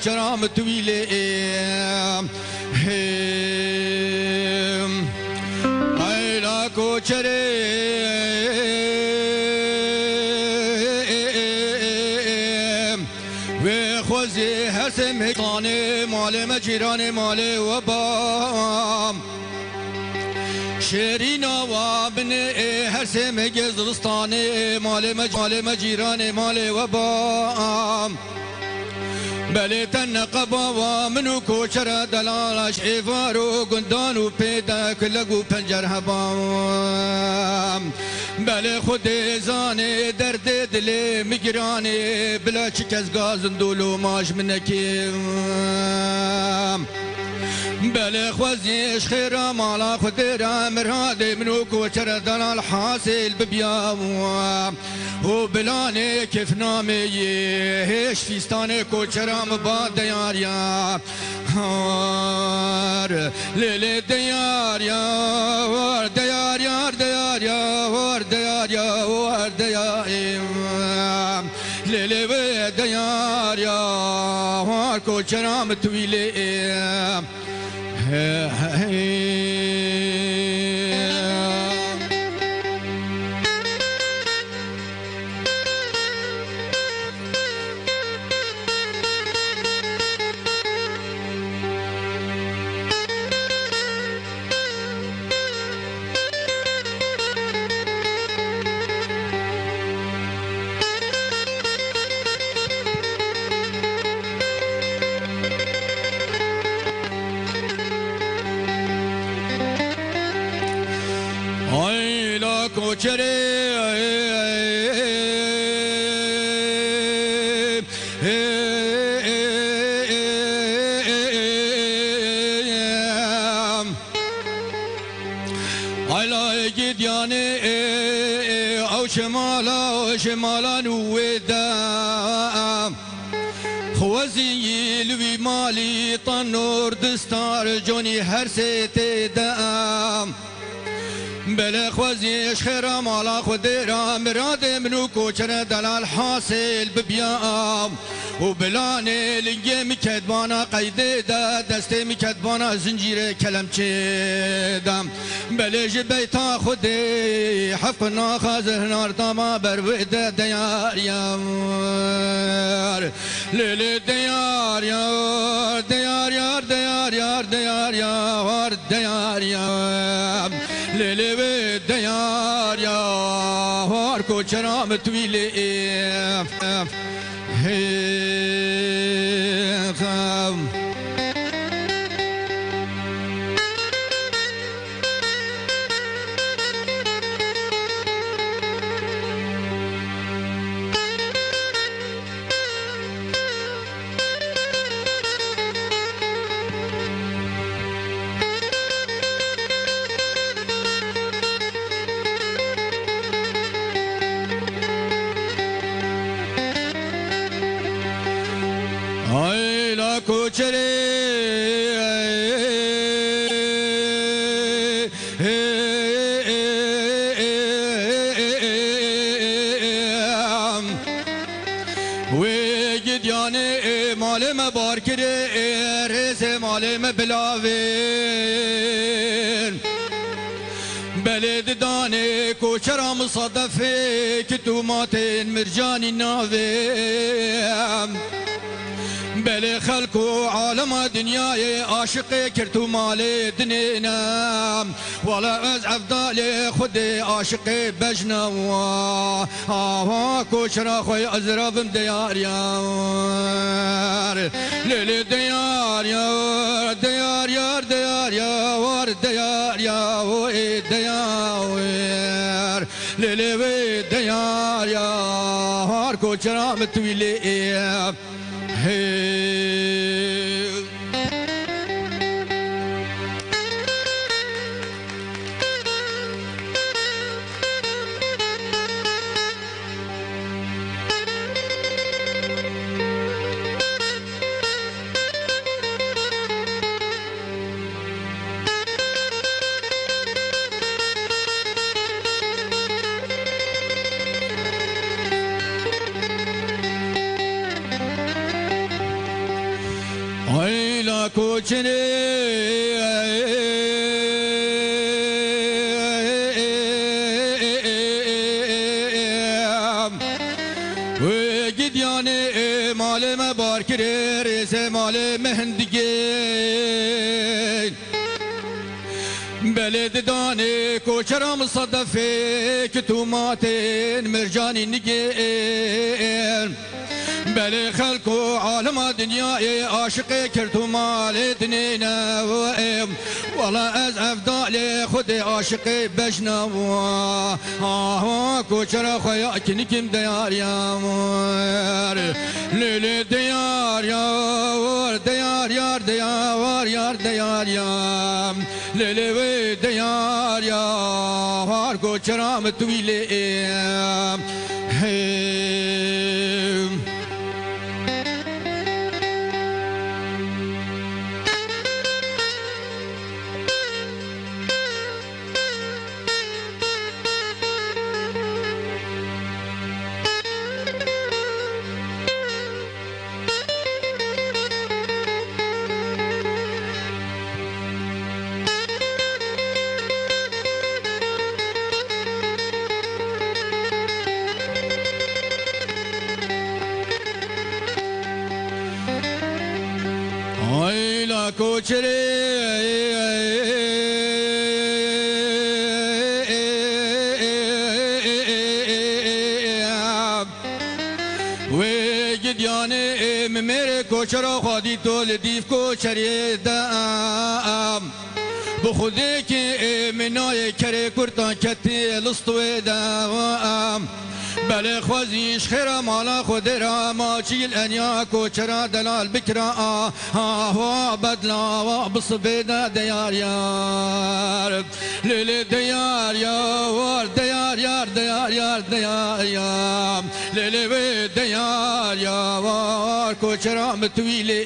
کوچرام تویله ایلا کوچره و خوزی هر مکانه مال مجیران مال و بام شیرینا و بن هر سم گزرستانه مال مجیران مال و بام بله تنقبا و منو کوچر دلالش ایوارو گندانو پیدا کلگو پنجر هبام بله خود زانه درد دل میگرانه بلا چک از گازن دولو ماش منکیم بله خوزیش خیرا مالا خود را مراد منو کوچر دلال حاصل ببیام و بلانه کف نامه هش فیستان کوچرام با دیاریا لیل دیاریا ور دیاریا دیاریا ور دیاریا ور دیاریا لیل و دیاریا ور کوچرام تویله کوچره علای گیدیانه او شمالا نویدم خوزی لوی مالی تنور دستار جونی هر سیت دم بله خوزیش خیرا مالا خود را مراد منو کوچر دلال حاصل ببیام و بلانه لنگه میکدبانا قیده دا دسته میکدبانا زنجیر کلم چیدم بله جبیتا خود حفق ناخازه نارداما بروده دیاریم لیل دیاریم دیاریم دیاریم دیاریم دیاریم لیل و دیاریا هر کوچرام تویله ایلا کوچره و گدیانه مال مبار کره رز مال مبلاوین بلد دانه کوچرا مصادفه که تو ماتین مرجانی ناویم بله خلق و عالم دنیای عاشق کرتو مال دنینم والا از افضال خود عاشق بجنم آها کوچرا خوی ازرابم دیار یار لیل دیار یار دیار یار دیار یار دیار یار دیار لیل دیار یار کوچرا متویلی کوچنه و گدیانه مال ما بار کره ریز مال مهندگی بلد دانه کوچرا مصدفه که تو ماتن مرجانی نگین بله خلق و عالم دنیای عاشق کرتو مال دنینا والله از افضال خود عاشق بجنا کوچرا خویا کنکم دیار یار لیلی دیار یار دیار یار دیار یار دیار یار لیلی وی دیار یار کوچرا متویلی لا کوچری و گدیانه میره کوچرا خودی تو لطیف کوچری دام بخودی که منای کره کرتان کتی لستوی دام بله خوزیش خیره مالا خود را ما چیل انیا کوچرا دلال بکرا آه بدلا بصبیده دیار یار لیلی دیار یار دیار یار دیار یار دیار یار لیلی وی دیار یار کوچرا متویلی